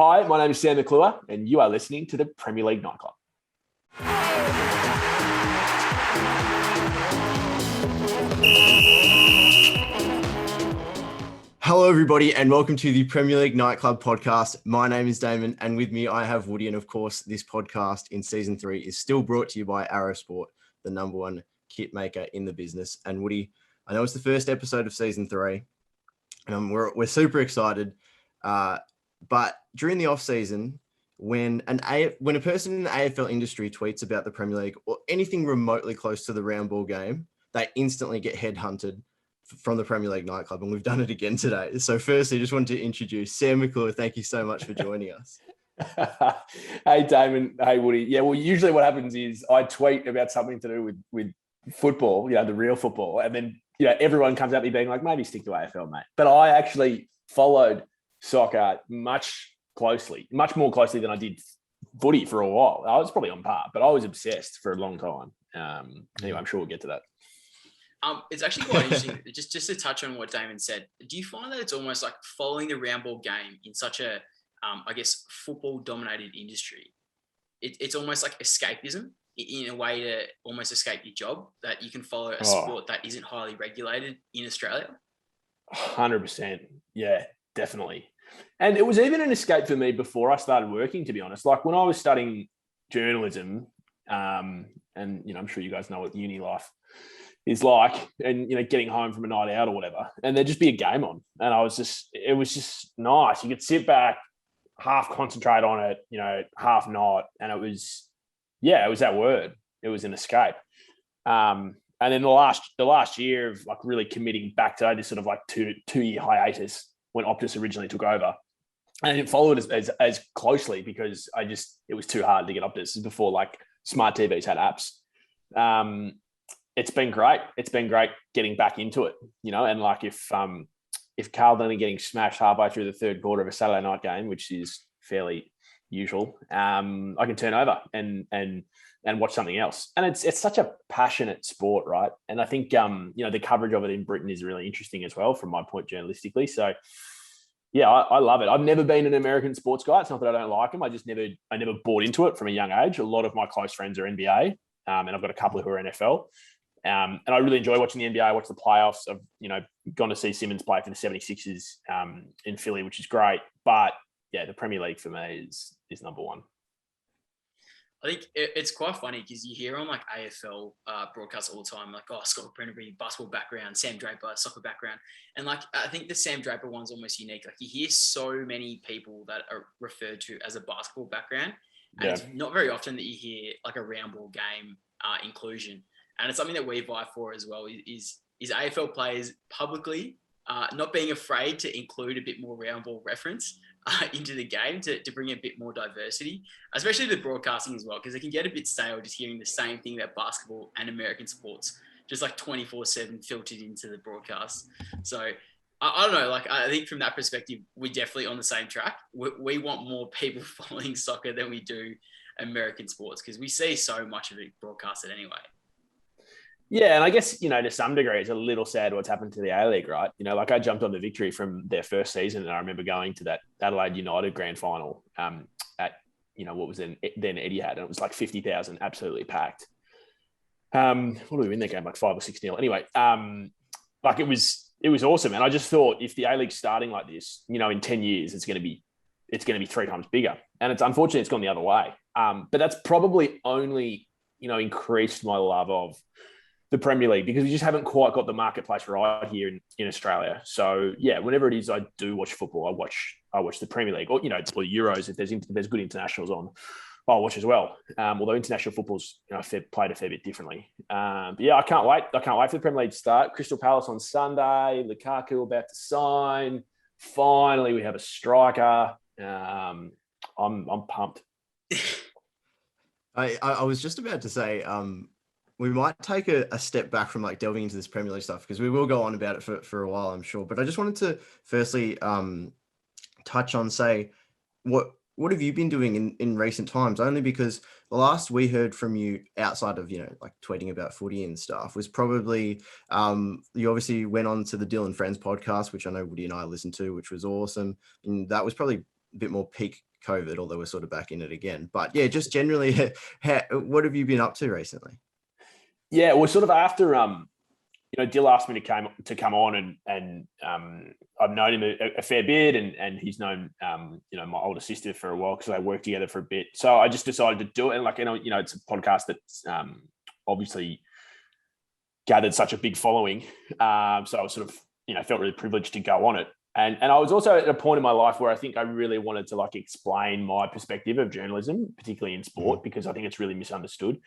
Hi, my name is Sam McClure, and you are listening to the Premier League Nightclub. Hello, everybody, and welcome to the Premier League Nightclub podcast. My name is Damon, and with me I have Woody. And of course, this podcast in season 3 is still brought to you by Arrow Sport, the number one kit maker in the business. And Woody, I know it's the first episode of season 3, and we're super excited. But during the off season, when a person in the AFL industry tweets about the Premier League or anything remotely close to the round ball game, they instantly get headhunted from the Premier League Nightclub, and we've done it again today. So firstly, just wanted to introduce Sam McClure. Thank you so much for joining us. Hey, Damon. Hey, Woody. Yeah, well, usually what happens is I tweet about something to do with football, the real football, and then, everyone comes at me being like, maybe stick to AFL, mate. But I actually followed soccer much more closely than I did footy for a while. I was probably on par, but I was obsessed for a long time. Anyway, I'm sure we'll get to that. It's actually quite interesting, just to touch on what Damon said. Do you find that it's almost like following the round ball game in such a, football-dominated industry? It's almost like escapism in a way to almost escape your job, that you can follow a sport that isn't highly regulated in Australia? 100%. Yeah, definitely. And it was even an escape for me before I started working, to be honest. Like when I was studying journalism, and, I'm sure you guys know what uni life is like, and, getting home from a night out or whatever, and there'd just be a game on. And it was just nice. You could sit back, half concentrate on it, half not. And it was that word. It was an escape. And then the last year of like really committing back to this sort of like two-year hiatus when Optus originally took over. And I didn't follow it as closely because it was too hard to get Optus. This is before like smart TVs had apps. It's been great. It's been great getting back into it, and like if Carlton are getting smashed halfway through the third quarter of a Saturday night game, which is fairly usual, I can turn over and watch something else. And it's such a passionate sport, right? And I think the coverage of it in Britain is really interesting as well, from my point journalistically. So yeah, I love it. I've never been an American sports guy. It's not that I don't like them. I never bought into it from a young age. A lot of my close friends are NBA, and I've got a couple who are NFL. And I really enjoy watching the NBA. I watch the playoffs. I've, gone to see Simmons play for the 76ers in Philly, which is great. But yeah, the Premier League for me is number one. I think it's quite funny because you hear on like AFL broadcasts all the time, like, Scott Brennery, basketball background, Sam Draper, soccer background. And like, I think the Sam Draper one's almost unique. Like you hear so many people that are referred to as a basketball background. And It's not very often that you hear like a round ball game inclusion. And it's something that we vie for as well, is AFL players publicly not being afraid to include a bit more round ball reference into the game to bring a bit more diversity, especially the broadcasting as well, because it can get a bit stale just hearing the same thing about basketball and American sports, just like 24/7 filtered into the broadcast. So I don't know, like I think from that perspective, we're definitely on the same track. We want more people following soccer than we do American sports, because we see so much of it broadcasted anyway. Yeah, and I guess, to some degree, it's a little sad what's happened to the A-League, right? Like I jumped on the Victory from their first season, and I remember going to that Adelaide United grand final at, what was then Etihad, and it was like 50,000, absolutely packed. What did we win that game? Like 5 or 6-0. Anyway, like it was awesome. And I just thought if the A-League's starting like this, in 10 years, it's going to be 3 times bigger. And it's unfortunate it's gone the other way. But that's probably only, increased my love of the Premier League, because we just haven't quite got the marketplace right here in Australia. So yeah, whenever it is I do watch football, I watch the Premier League, or it's the Euros. If there's good internationals on, I'll watch as well. Although international football's played a fair bit differently. But yeah, I can't wait. I can't wait for the Premier League to start. Crystal Palace on Sunday. Lukaku about to sign. Finally, we have a striker. I'm pumped. I was just about to say, we might take a step back from like delving into this Premier League stuff, because we will go on about it for a while, I'm sure. But I just wanted to firstly touch on, say, what have you been doing in recent times? Only because the last we heard from you outside of, like tweeting about footy and stuff was probably, you obviously went on to the Dylan Friends podcast, which I know Woody and I listened to, which was awesome. And that was probably bit more peak COVID, although we're sort of back in it again. But yeah, just generally, what have you been up to recently? Yeah, well, sort of after Dill asked me to come on, and I've known him a fair bit, and he's known my older sister for a while because they worked together for a bit. So I just decided to do it, and it's a podcast that's obviously gathered such a big following. So I was sort of felt really privileged to go on it, and I was also at a point in my life where I think I really wanted to explain my perspective of journalism, particularly in sport, because I think it's really misunderstood.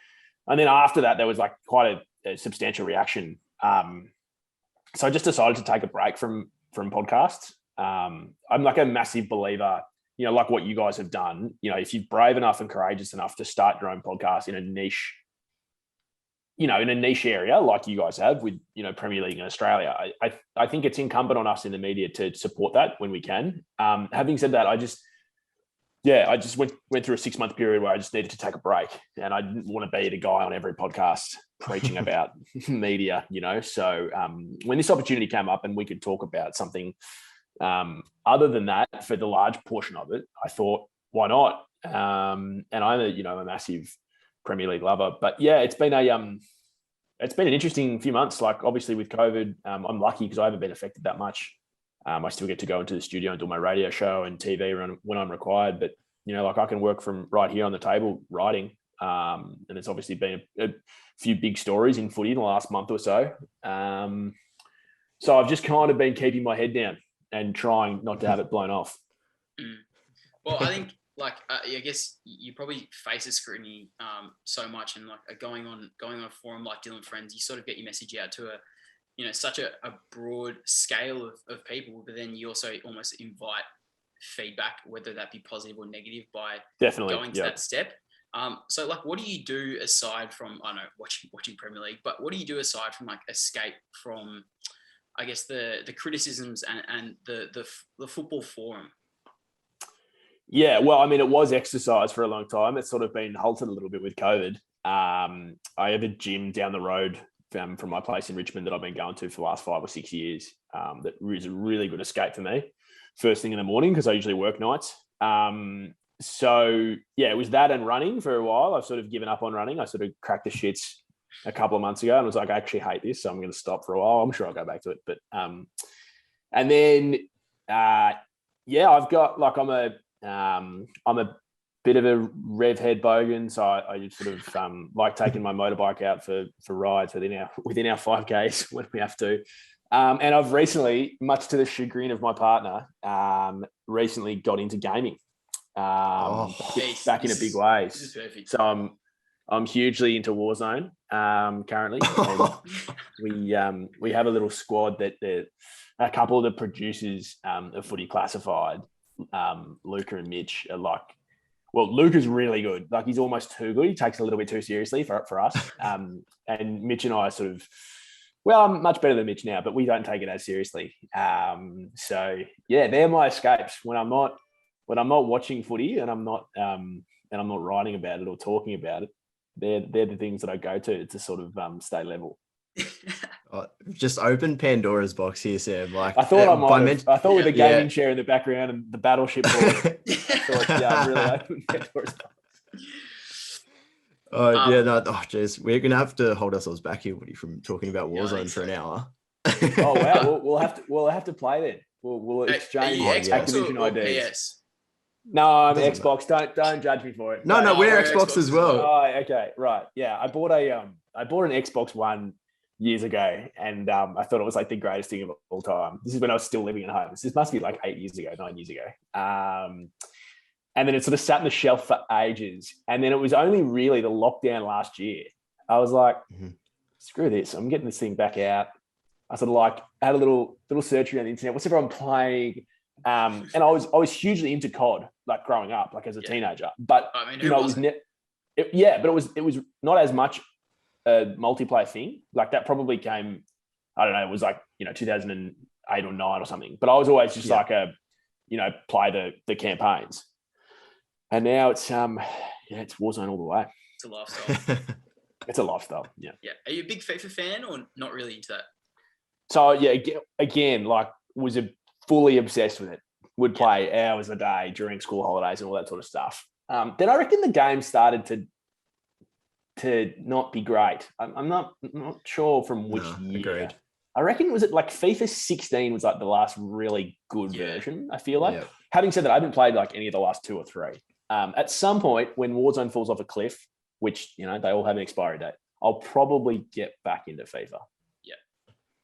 And then after that, there was quite a substantial reaction. So I just decided to take a break from podcasts. I'm a massive believer, like what you guys have done, if you're brave enough and courageous enough to start your own podcast in a niche, in a niche area like you guys have with, Premier League in Australia, I think it's incumbent on us in the media to support that when we can. Having said that, I just went through a 6-month period where I just needed to take a break, and I didn't want to be the guy on every podcast preaching about media, So when this opportunity came up and we could talk about something other than that for the large portion of it, I thought, why not? And I'm a massive Premier League lover, but yeah, it's been an interesting few months. Obviously with COVID, I'm lucky because I haven't been affected that much. I still get to go into the studio and do my radio show and TV when I'm required. But, I can work from right here on the table writing. And there's obviously been a few big stories in footy in the last month or so. So I've just kind of been keeping my head down and trying not to have it blown off. Well, I think I guess you probably face the scrutiny so much, and going on a forum like Dylan Friends, you sort of get your message out to such a broad scale of people, but then you also almost invite feedback, whether that be positive or negative, by definitely going to that step. So what do you do aside from, I don't know, watching Premier League, but what do you do aside from escape from, I guess, the criticisms and the football forum? Yeah, well, I mean, it was exercise for a long time. It's sort of been halted a little bit with COVID. I have a gym down the road from my place in Richmond that I've been going to for the last 5 or 6 years. That is a really good escape for me. First thing in the morning, because I usually work nights. So yeah, it was that and running for a while. I've sort of given up on running. I sort of cracked the shits a couple of months ago and was like, I actually hate this, so I'm going to stop for a while. I'm sure I'll go back to it. But and then I've got I'm a bit of a rev head bogan, so I sort of like taking my motorbike out for rides within our 5Ks when we have to. And I've recently, much to the chagrin of my partner, recently got into gaming. Back in a big way. So I'm hugely into Warzone currently. And we have a little squad that a couple of the producers of Footy Classified, Luca and Mitch, are Luca's really good. He's almost too good. He takes it a little bit too seriously for us. And Mitch and I are sort of, I'm much better than Mitch now, but we don't take it as seriously. So yeah, they're my escapes when I'm not watching footy and I'm not writing about it or talking about it. They're the things that I go to sort of stay level. Just open Pandora's box here, Sam. I thought I thought with the gaming chair in the background and the battleship board, I really opened Pandora's box. Jeez, we're gonna have to hold ourselves back here, Woody, from talking about Warzone for an hour. Oh wow, we'll have to play then. We'll exchange Activision IDs. PS? No, I'm Xbox. Don't judge me for it. No, we're Xbox as well. Oh, okay, right. Yeah, I bought an Xbox One years ago, and I thought it was the greatest thing of all time. This is when I was still living at home. This must be 9 years ago. And then it sort of sat on the shelf for ages. And then it was only really the lockdown last year. I was like, screw this. I'm getting this thing back out. I sort of had a little search around the internet. What's everyone playing? And I was hugely into COD, growing up, as a teenager. But it was not as much a multiplayer thing. That probably came, I don't know, it was 2008 or 9 or something. But I was always just play the campaigns. And now it's Warzone all the way. It's a lifestyle. It's a lifestyle. Yeah. Yeah. Are you a big FIFA fan or not really into that? So yeah, again, was fully obsessed with it would play hours a day during school holidays and all that sort of stuff. Then I reckon the game started to not be great. I'm not sure from which year. Agreed. I reckon was it like FIFA 16 was like the last really good version. I feel like. Yeah. Having said that, I haven't played like any of the last 2 or 3. At some point when Warzone falls off a cliff, which they all have an expiry date, I'll probably get back into FIFA. Yeah.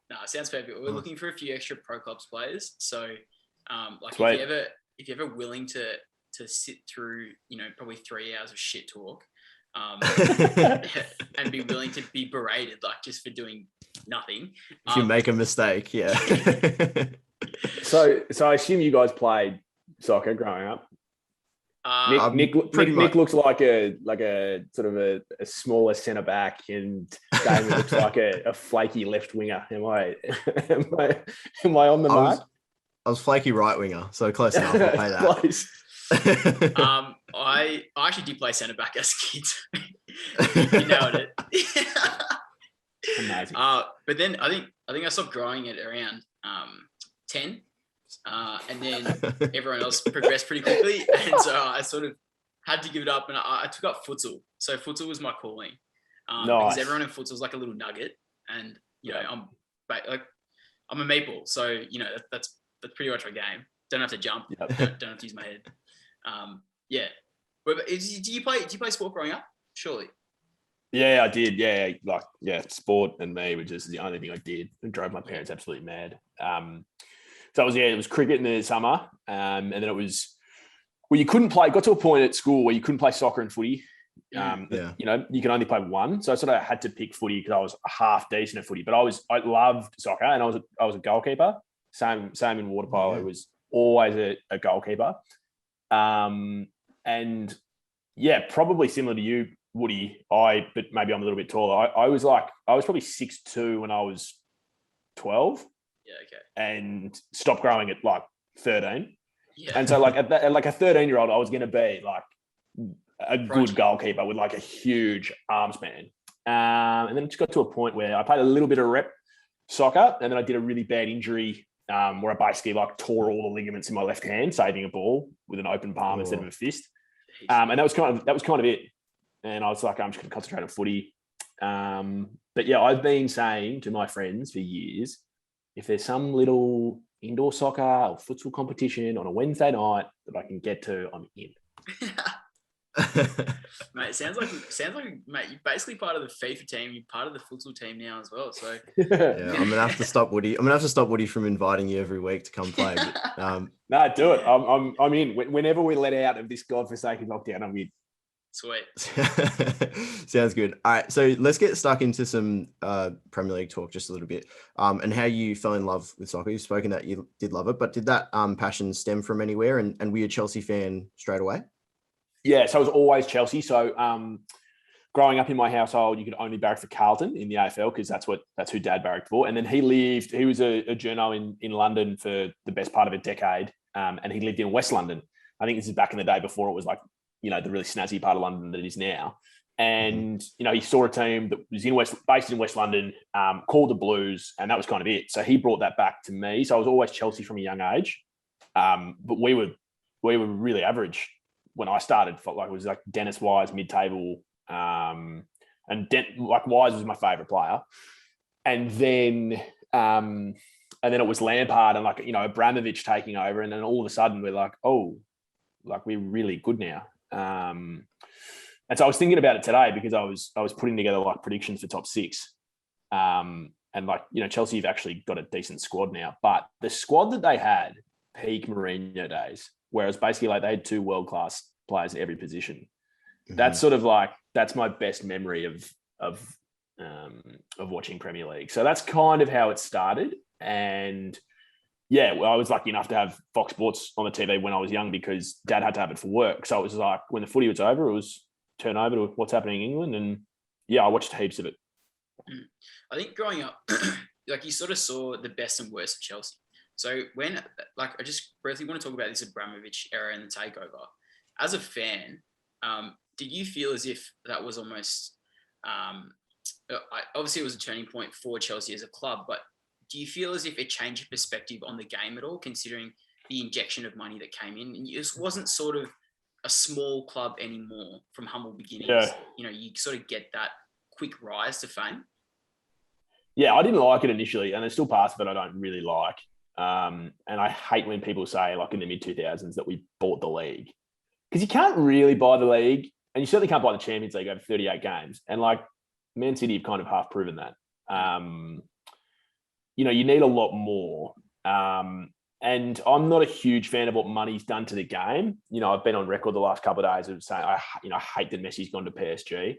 No, it sounds perfect. We're looking for a few extra Pro Clubs players. So, like Sweet. if you're ever willing to sit through, probably 3 hours of shit talk, and be willing to be berated, like just for doing nothing. If you make a mistake, yeah. So I assume you guys played soccer growing up. Nick looks like a sort of a smaller centre back, and Damon looks like a flaky left winger. Am I on the mark? I was flaky right winger, so close enough. I'll pay that. Close. I actually did play centre back as a kid. You nailed it. Amazing. But then I think I stopped growing it around 10. And then everyone else progressed pretty quickly, and so I sort of had to give it up, and I took up futsal. So futsal was my calling, because everyone in futsal is like a little nugget, and I'm a meatball, so that's pretty much my game. Don't have to jump, don't have to use my head. Yeah. But do you play sport growing up? Surely. Yeah, I did. Yeah, sport and me was just the only thing I did. It drove my parents absolutely mad. So it was cricket in the summer, and then it was you couldn't play. Got to a point at school where you couldn't play soccer and footy. You can only play one. So I sort of had to pick footy because I was half decent at footy, but I loved soccer, and I was a goalkeeper. Same in water polo. Was always a goalkeeper. And yeah, probably similar to you, Woody. But maybe I'm a little bit taller. I was probably 6'2" when I was 12. Yeah, okay. And stopped growing at like 13. Yeah. And so at a 13-year-old, I was going to be like a good goalkeeper with like a huge arm span. And then it just got to a point where I played a little bit of rep soccer, and then I did a really bad injury where I basically like tore all the ligaments in my left hand, saving a ball with an open palm instead of a fist. And that was kind of it. And I was like, I'm just going to concentrate on footy. But yeah, I've been saying to my friends for years, if there's some little indoor soccer or futsal competition on a Wednesday night that I can get to, I'm in. Mate, it sounds like mate, you're basically part of the FIFA team. You're part of the futsal team now as well. So yeah, I'm gonna have to stop Woody. I'm gonna have to stop Woody from inviting you every week to come play. But, no, do it. I'm in. Whenever we let out of this godforsaken lockdown, I'm in. Sweet. Sounds good. All right, so let's get stuck into some Premier League talk just a little bit, and how you fell in love with soccer. You've spoken that you did love it, but did that passion stem from anywhere? And were you a Chelsea fan straight away? Yeah, so I was always Chelsea. So growing up in my household, you could only barrack for Carlton in the AFL because that's who Dad barracked for. And then he was a journo in London for the best part of a decade, and he lived in West London. I think this is back in the day before it was like, the really snazzy part of London that it is now. And, he saw a team that was based in West London, called the Blues, and that was kind of it. So he brought that back to me. So I was always Chelsea from a young age. But we were really average when I started. Like it was like Dennis Wise, mid-table, and Wise was my favourite player. And then it was Lampard and Abramovich taking over. And then all of a sudden we're like, oh, like we're really good now. And so I was thinking about it today because I was putting together like predictions for top 6. And Chelsea have actually got a decent squad now, but the squad that they had peak Mourinho days, whereas basically like they had 2 world-class players at every position. Mm-hmm. That's sort of like, that's my best memory of watching Premier League. So that's kind of how it started. And yeah, well, I was lucky enough to have Fox Sports on the TV when I was young because Dad had to have it for work. So it was like when the footy was over, it was turn over to what's happening in England. And yeah, I watched heaps of it. I think growing up, like you sort of saw the best and worst of Chelsea. So when, I just briefly want to talk about this Abramovich era and the takeover. As a fan, did you feel as if that was almost, obviously it was a turning point for Chelsea as a club, but do you feel as if it changed your perspective on the game at all, considering the injection of money that came in, and it just wasn't sort of a small club anymore from humble beginnings. Yeah. You know, you sort of get that quick rise to fame. Yeah, I didn't like it initially, and there's still parts of it I don't really like. And I hate when people say, like in the mid-2000s, that we bought the league. Because you can't really buy the league, and you certainly can't buy the Champions League over 38 games. And like Man City have kind of half proven that. You know, you need a lot more. And I'm not a huge fan of what money's done to the game. You know, I've been on record the last couple of days of saying, I hate that Messi's gone to PSG.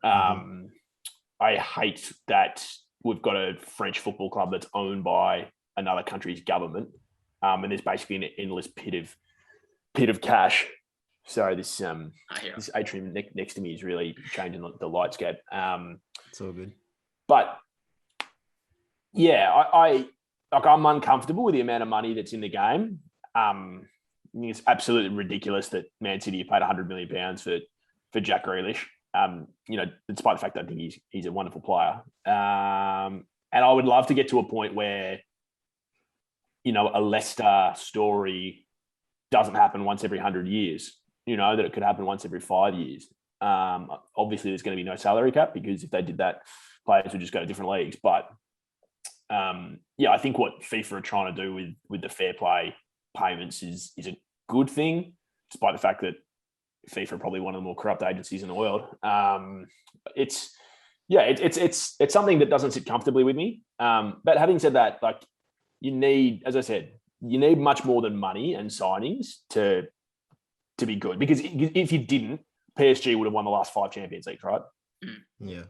I hate that we've got a French football club that's owned by another country's government. And there's basically an endless pit of cash. Sorry, this atrium next to me is really changing the lightscape. It's all good. But yeah, I'm uncomfortable with the amount of money that's in the game. I think it's absolutely ridiculous that Man City paid £100 million for Jack Grealish. You know, despite the fact that I think he's a wonderful player. And I would love to get to a point where, you know, a Leicester story doesn't happen once every 100 years. You know, that it could happen once every 5 years. Obviously, there's going to be no salary cap because if they did that, players would just go to different leagues. But I think what FIFA are trying to do with the fair play payments is a good thing, despite the fact that FIFA are probably one of the more corrupt agencies in the world. It's something that doesn't sit comfortably with me. But having said that, like you need, as I said, you need much more than money and signings to be good. Because if you didn't, PSG would have won the last 5 Champions Leagues, right? Yeah.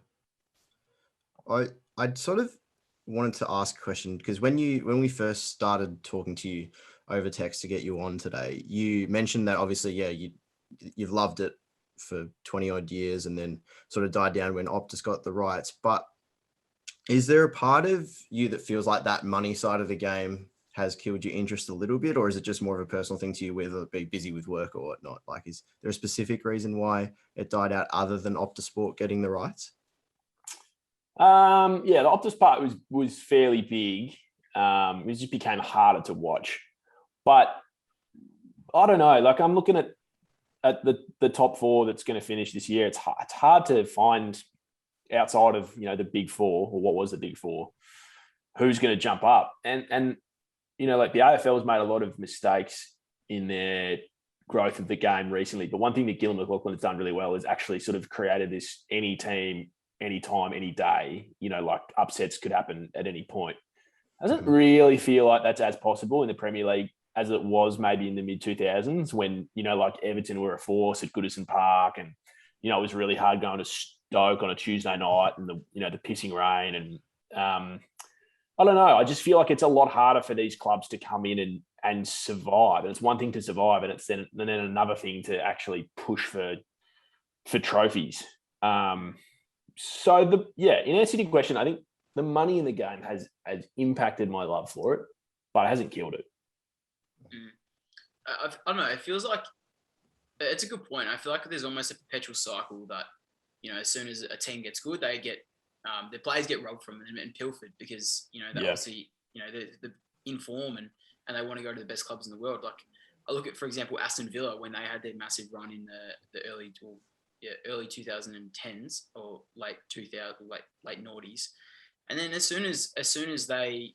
I sort of wanted to ask a question because when we first started talking to you over text to get you on today, you mentioned that obviously, you've loved it for 20 odd years and then sort of died down when Optus got the rights. But is there a part of you that feels like that money side of the game has killed your interest a little bit, or is it just more of a personal thing to you, whether it be busy with work or whatnot? Like, is there a specific reason why it died out other than Optus Sport getting the rights? The Optus part was fairly big. It just became harder to watch. But I don't know. Like I'm looking at the top 4 that's going to finish this year. It's hard to find outside of the big 4 or what was the big 4 who's going to jump up. And like the AFL has made a lot of mistakes in their growth of the game recently. But one thing that Gillon McLachlan has done really well is actually sort of created this any team, anytime, any day, like upsets could happen at any point. Doesn't really feel like that's as possible in the Premier League as it was maybe in the mid-2000s when, like Everton were a force at Goodison Park and, it was really hard going to Stoke on a Tuesday night and the pissing rain. And I don't know. I just feel like it's a lot harder for these clubs to come in and survive. And it's one thing to survive and it's then another thing to actually push for trophies. So in answer to your question, I think the money in the game has impacted my love for it, but it hasn't killed it. I don't know. It feels like it's a good point. I feel like there's almost a perpetual cycle that, as soon as a team gets good, they get the players get robbed from them and pilfered because, they're obviously, they're in form and they want to go to the best clubs in the world. Like I look at, for example, Aston Villa when they had their massive run in the early 2010s or late noughties. And then as soon as they,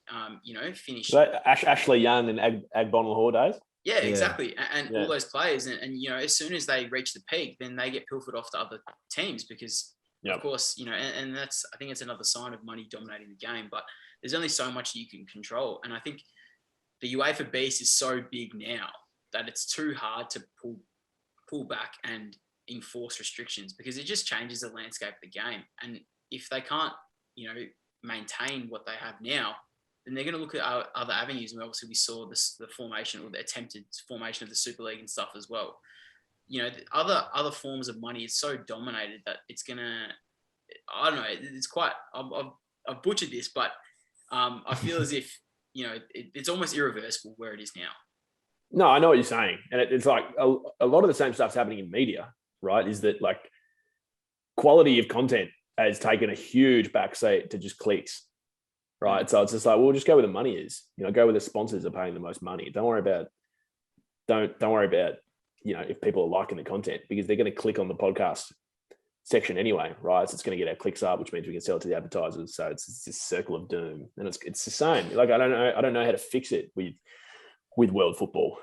finished... So Ashley Young and Agbon Lahore days? Yeah, exactly. And all those players. And, as soon as they reach the peak, then they get pilfered off to other teams because, of course, and that's... I think it's another sign of money dominating the game. But there's only so much you can control. And I think the UEFA beast is so big now that it's too hard to pull back and enforce restrictions because it just changes the landscape of the game. And if they can't, maintain what they have now, then they're going to look at other avenues. And obviously we saw the formation or the attempted formation of the Super League and stuff as well. The other forms of money is so dominated that it's going to, I don't know, it's quite, I've butchered this, but I feel as if, it's almost irreversible where it is now. No, I know what you're saying. And it's like a lot of the same stuff's happening in media, right? Is that like quality of content has taken a huge backseat to just clicks. right? So it's just like, we'll just go where the money is. Go where the sponsors are paying the most money. Don't worry about if people are liking the content, because they're going to click on the podcast section anyway, right? So it's going to get our clicks up, which means we can sell it to the advertisers. So it's this circle of doom, and it's the same. Like, I don't know how to fix it with world football,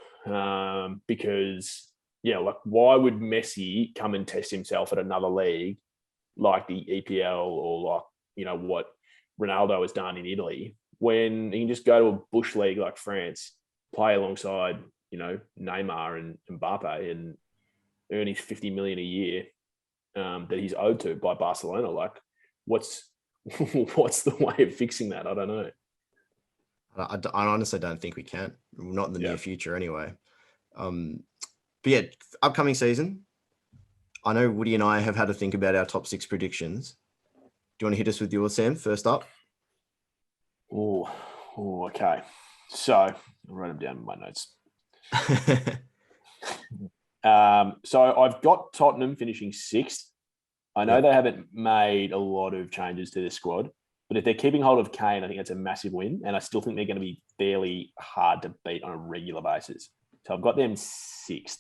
because like, why would Messi come and test himself at another league like the EPL, or like what Ronaldo has done in Italy, when he can just go to a bush league like France, play alongside Neymar and Mbappe, and earn his 50 million a year that he's owed to by Barcelona? Like, what's the way of fixing that? I don't know. I honestly don't think we can. Not in the near future, anyway. But yeah, upcoming season. I know Woody and I have had to think about our top 6 predictions. Do you want to hit us with yours, Sam? First up. Oh, okay. So I'll write them down in my notes. So I've got Tottenham finishing 6th. I know they haven't made a lot of changes to this squad, but if they're keeping hold of Kane, I think that's a massive win. And I still think they're going to be fairly hard to beat on a regular basis. So I've got them 6th.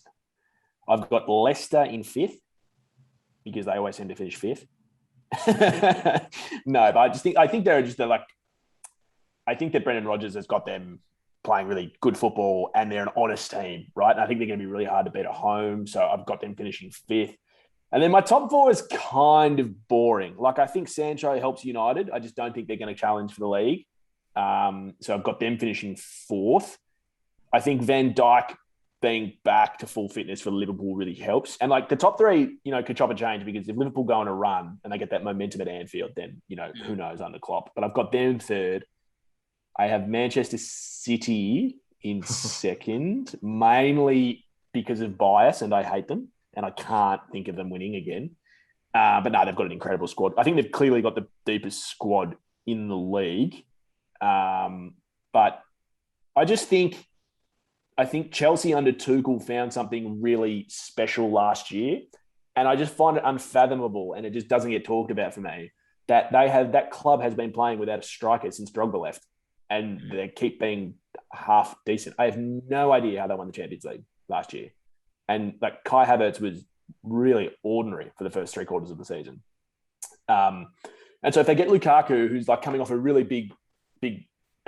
I've got Leicester in 5th, because they always seem to finish 5th. No, but I think that Brendan Rodgers has got them playing really good football, and they're an honest team, right? And I think they're going to be really hard to beat at home. So I've got them finishing 5th. And then my top 4 is kind of boring. Like, I think Sancho helps United. I just don't think they're going to challenge for the league. So I've got them finishing 4th. I think Van Dijk being back to full fitness for Liverpool really helps. And like, the top 3, could chop and change, because if Liverpool go on a run and they get that momentum at Anfield, then, who knows under Klopp. But I've got them 3rd. I have Manchester City in 2nd, mainly because of bias, and I hate them, and I can't think of them winning again. But no, they've got an incredible squad. I think they've clearly got the deepest squad in the league. But I think Chelsea under Tuchel found something really special last year, and I just find it unfathomable, and it just doesn't get talked about for me, that that club has been playing without a striker since Drogba left, and they keep being half decent. I have no idea how they won the Champions League last year, and like, Kai Havertz was really ordinary for the first 3 quarters of the season. And so if they get Lukaku, who's like coming off a really big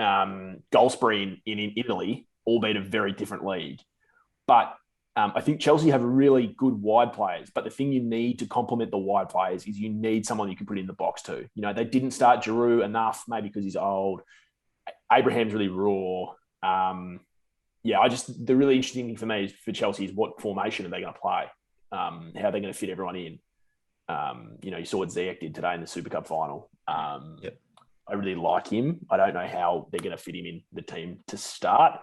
goal spree in Italy, albeit a very different league. But I think Chelsea have really good wide players. But the thing you need to complement the wide players is you need someone you can put in the box too. They didn't start Giroud enough, maybe because he's old. Abraham's really raw. The really interesting thing for me is, for Chelsea, is what formation are they going to play? How are they going to fit everyone in? You saw what Ziyech did today in the Super Cup final. I really like him. I don't know how they're going to fit him in the team to start.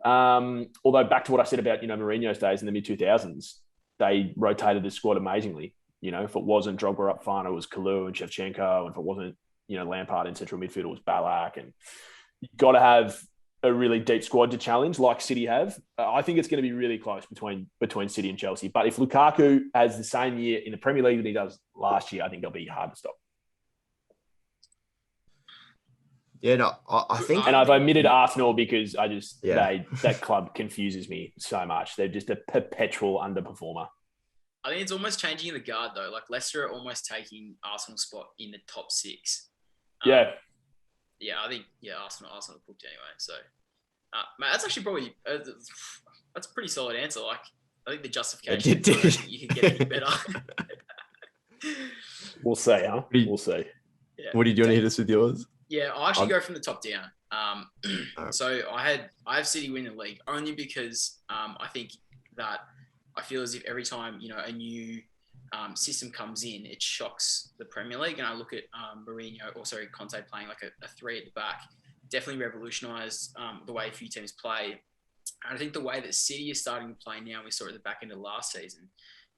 Although, back to what I said about, Mourinho's days in the mid-2000s, they rotated the squad amazingly. If it wasn't Drogba up front, it was Kalou and Shevchenko. And if it wasn't, Lampard in central midfield, it was Ballack. And you've got to have a really deep squad to challenge, like City have. I think it's going to be really close between City and Chelsea. But if Lukaku has the same year in the Premier League that he does last year, I think they'll be hard to stop. Yeah, no, I think... And I've omitted Arsenal because that club confuses me so much. They're just a perpetual underperformer. I think it's almost changing the guard, though. Like, Leicester are almost taking Arsenal's spot in the top 6. Yeah, I think Arsenal booked anyway. So, mate, that's actually probably that's a pretty solid answer. Like, I think the justification you can get any better. We'll see, huh? We'll see. Yeah. What did you want to hit us with yours? Yeah, I'll actually go from the top down. So I have City win the league only because I think that I feel as if every time a new system comes in, it shocks the Premier League. And I look at Conte playing like a 3 at the back, definitely revolutionised the way a few teams play. And I think the way that City is starting to play now, we saw at the back end of last season,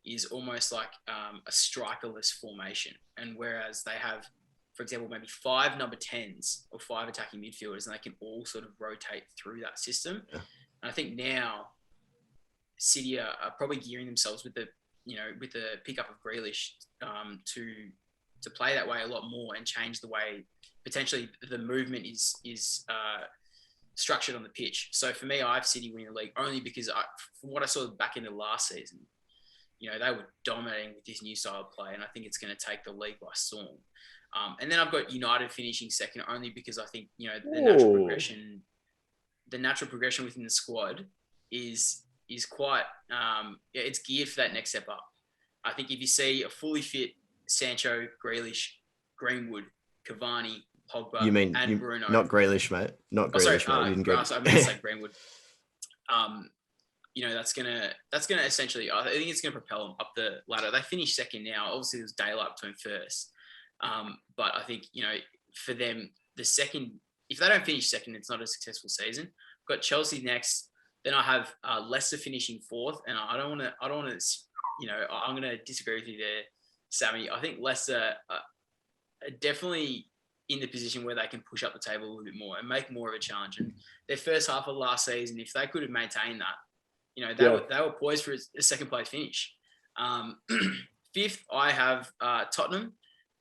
is almost like a strikerless formation. And whereas they have, for example, maybe 5 number 10s or 5 attacking midfielders, and they can all sort of rotate through that system. Yeah. And I think now City are probably gearing themselves with the pickup of Grealish to to play that way a lot more and change the way potentially the movement is structured on the pitch. So for me, I have City winning the league only because from what I saw back in the last season, they were dominating with this new style of play, and I think it's going to take the league by storm. And then I've got United finishing second only because I think the natural progression within the squad is quite it's geared for that next step up. I think if you see a fully fit Sancho, Grealish, Greenwood, Cavani, Pogba, and Bruno, not Grealish, mate. Not Grealish, mate. You didn't get. I meant to say Greenwood. That's gonna essentially. I think it's gonna propel them up the ladder. They finished second now. Obviously, there's daylight between first. But I think for them, the second, if they don't finish second, it's not a successful season. I've got Chelsea next. Then I have Leicester finishing fourth, and I don't want to. I'm going to disagree with you there, Sammy. I think Leicester are definitely in the position where they can push up the table a little bit more and make more of a challenge. And their first half of last season, if they could have maintained that, they were poised for a second place finish. Fifth, I have Tottenham.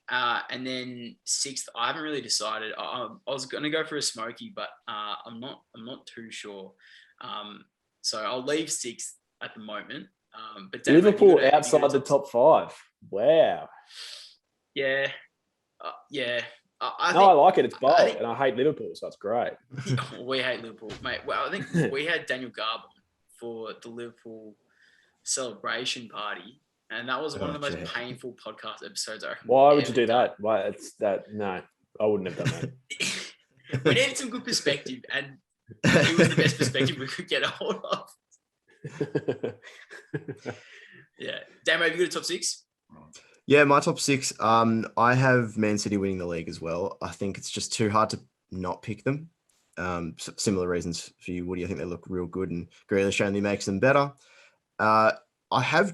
And then sixth, I haven't really decided. I was going to go for a smoky, but I'm not too sure. So I'll leave sixth at the moment. But Dan, Liverpool outside the top five. Wow. Yeah. I like it. It's bold, and I hate Liverpool, so it's great. We hate Liverpool, mate. Well, I think we had Daniel Garb for the Liverpool celebration party. And that was one of the most painful podcast episodes I reckon. Why would you do that? Why? It's that. No, I wouldn't have done that. We needed some good perspective, and it was the best perspective we could get a hold of. Yeah. Dan, have you got a top six? Yeah, my top six. I have Man City winning the league as well. I think it's just too hard to not pick them. Similar reasons for you, Woody. I think they look real good, and Grealish only makes them better. I have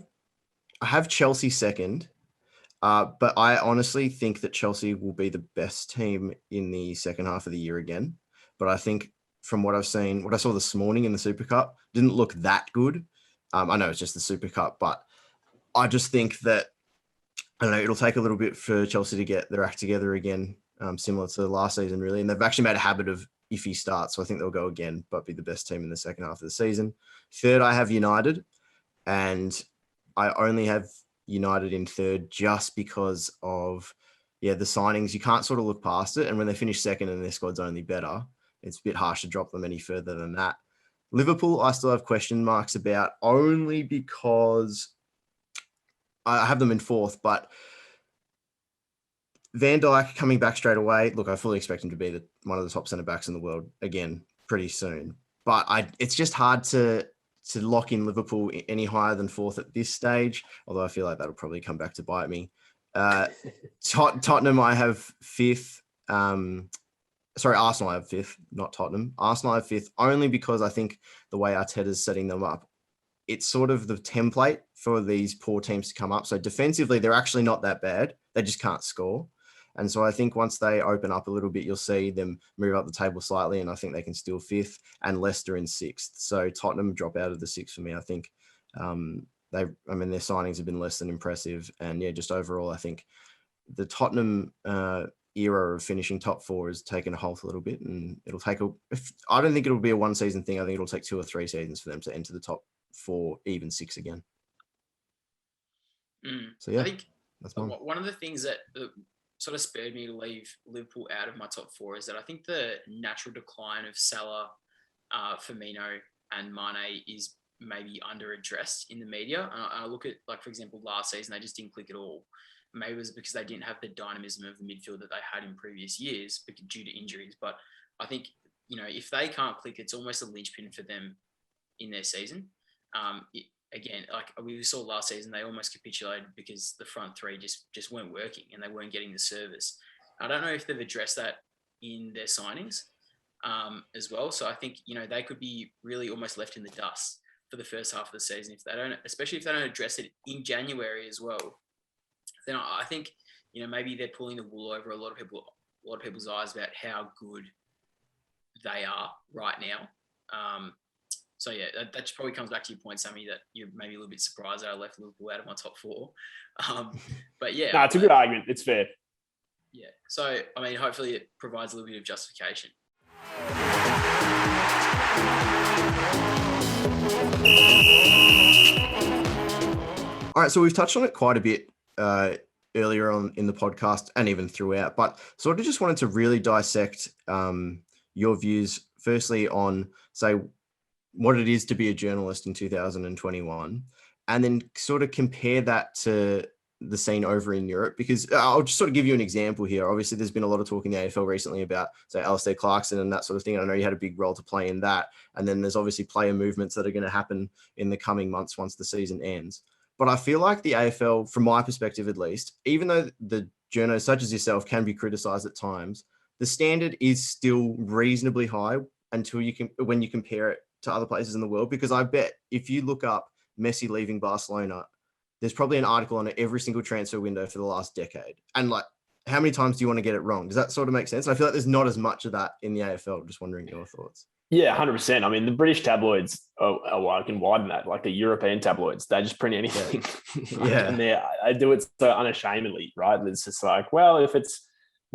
Chelsea second, but I honestly think that Chelsea will be the best team in the second half of the year again. But I think from what I've seen, what I saw this morning in the Super Cup didn't look that good. I know it's just the Super Cup, but I just think that, I don't know, it'll take a little bit for Chelsea to get their act together again, similar to last season, really. And they've actually made a habit of iffy starts, so I think they'll go again, but be the best team in the second half of the season. Third, I have United, and I only have United in third just because of, the signings. You can't sort of look past it. And when they finish second and their squad's only better, it's a bit harsh to drop them any further than that. Liverpool, I still have question marks about, only because I have them in fourth, but Van Dijk coming back straight away. Look, I fully expect him to be one of the top centre-backs in the world again pretty soon. But it's just hard to lock in Liverpool any higher than fourth at this stage, although I feel like that'll probably come back to bite me. Tottenham, I have fifth. Arsenal I have fifth, not Tottenham. Arsenal I have fifth, only because I think the way Arteta's setting them up, it's sort of the template for these poor teams to come up. So defensively, they're actually not that bad. They just can't score. And so I think once they open up a little bit, you'll see them move up the table slightly, and I think they can still fifth, and Leicester in sixth. So Tottenham drop out of the sixth for me. I think their signings have been less than impressive. And just overall, I think the Tottenham era of finishing top four has taken a halt a little bit, and it'll take I don't think it'll be a one season thing. I think it'll take 2 or 3 seasons for them to enter the top 4, even 6 again. So I think that's mine. One of the things that sort of spurred me to leave Liverpool out of my top 4 is that I think the natural decline of Salah, Firmino, and Mane is maybe under-addressed in the media. And I look at, like, for example, last season, they just didn't click at all. Maybe it was because they didn't have the dynamism of the midfield that they had in previous years due to injuries. But I think, if they can't click, it's almost a linchpin for them in their season. Again, like we saw last season, they almost capitulated because the front three just weren't working and they weren't getting the service. I don't know if they've addressed that in their signings as well. So I think, they could be really almost left in the dust for the first half of the season especially if they don't address it in January as well. Then I think, maybe they're pulling the wool over a lot of people's eyes about how good they are right now. So yeah, that just probably comes back to your point, Sammy, that you're maybe a little bit surprised that I left Liverpool out of my top 4. But yeah, No, it's a good argument. It's fair. Yeah. So I mean, hopefully it provides a little bit of justification. All right, so we've touched on it quite a bit earlier on in the podcast and even throughout, but sort of just wanted to really dissect your views, firstly on, say, what it is to be a journalist in 2021, and then sort of compare that to the scene over in Europe, because I'll just sort of give you an example here. Obviously, there's been a lot of talk in the AFL recently about, say, Alistair Clarkson and that sort of thing. I know you had a big role to play in that. And then there's obviously player movements that are going to happen in the coming months once the season ends. But I feel like the AFL, from my perspective at least, even though the journos such as yourself can be criticised at times, the standard is still reasonably high when you compare it to other places in the world. Because I bet if you look up Messi leaving Barcelona, there's probably an article on it every single transfer window for the last decade. And like, how many times do you want to get it wrong? Does that sort of make sense? I feel like there's not as much of that in the AFL. Just wondering your thoughts. Yeah, 100%. I mean, the British tabloids I can widen that. Like the European tabloids, they just print anything. Yeah. And they do it so unashamedly, right? It's just like, well, if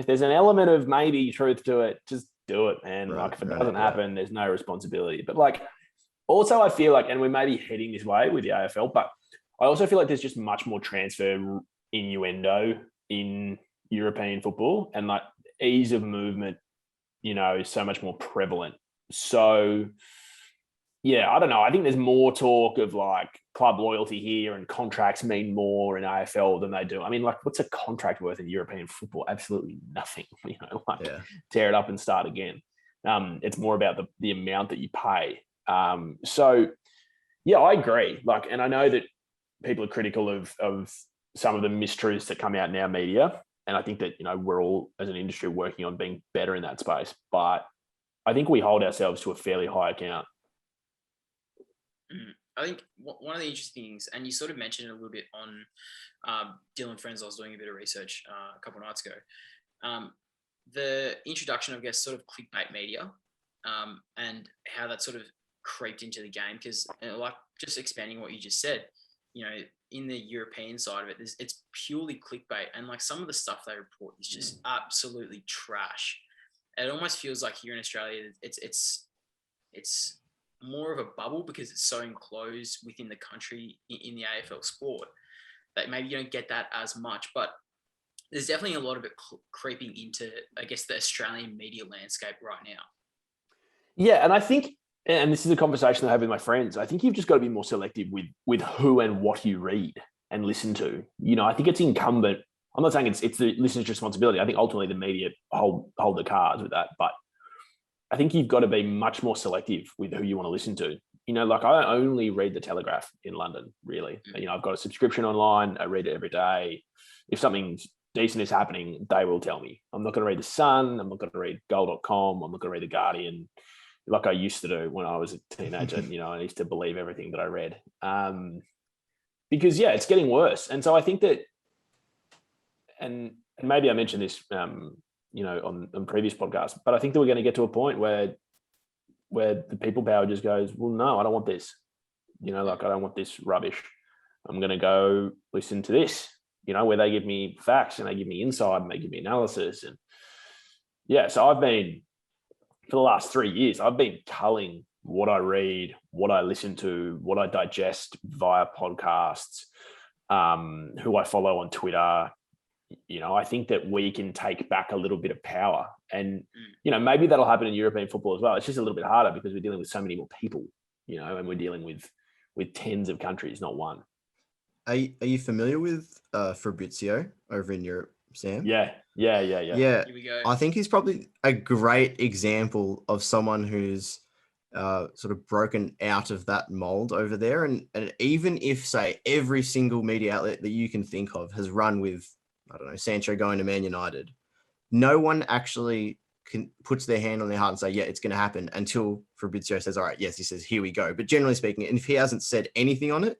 there's an element of maybe truth to it, just do it, man. Right, like if it doesn't happen, there's no responsibility. But like, also I feel like, and we may be heading this way with the AFL, but I also feel like there's just much more transfer innuendo in European football, and like ease of movement, is so much more prevalent. So yeah, I don't know. I think there's more talk of like club loyalty here, and contracts mean more in AFL than they do. I mean, like, what's a contract worth in European football? Absolutely nothing. Tear it up and start again. It's more about the amount that you pay. So yeah, I agree. Like, and I know that people are critical of some of the mistruths that come out in our media, and I think that we're all as an industry working on being better in that space. But I think we hold ourselves to a fairly high account. I think one of the interesting things, and you sort of mentioned it a little bit on Dylan Friends, I was doing a bit of research a couple of nights ago, the introduction of, I guess, sort of clickbait media, and how that sort of creeped into the game. Because like, just expanding what you just said, in the European side of it, it's purely clickbait, and like some of the stuff they report is just absolutely trash. It almost feels like here in Australia, it's more of a bubble because it's so enclosed within the country in the AFL sport that maybe you don't get that as much. But there's definitely a lot of it creeping into, I guess, the Australian media landscape right now. Yeah, and I think, and this is a conversation I have with my friends, I think you've just got to be more selective with who and what you read and listen to. I think it's incumbent. I'm not saying it's the listener's responsibility. I think ultimately the media hold the cards with that. But I think you've got to be much more selective with who you want to listen to. Like I only read the Telegraph in London, really. I've got a subscription online. I read it every day. If something decent is happening, they will tell me. I'm not going to read The Sun. I'm not going to read Goal.com. I'm not going to read The Guardian like I used to do when I was a teenager. I used to believe everything that I read. Because, yeah, it's getting worse. And so I think that, and maybe I mentioned this, on previous podcasts, but I think that we're going to get to a point where the people power just goes, well, no, I don't want this. I don't want this rubbish. I'm going to go listen to this, where they give me facts and they give me insight and they give me analysis. And yeah, so I've been, for the last 3 years, I've been culling what I read, what I listen to, what I digest via podcasts, who I follow on Twitter. I think that we can take back a little bit of power, and, maybe that'll happen in European football as well. It's just a little bit harder because we're dealing with so many more people, and we're dealing with tens of countries, not one. Are you familiar with Fabrizio over in Europe, Sam? Yeah. Here we go. I think he's probably a great example of someone who's sort of broken out of that mold over there. And even if, say, every single media outlet that you can think of has run with, I don't know, Sancho going to Man United, no one actually puts their hand on their heart and say, yeah, it's going to happen, until Fabrizio says, all right, yes, he says, here we go. But generally speaking, and if he hasn't said anything on it,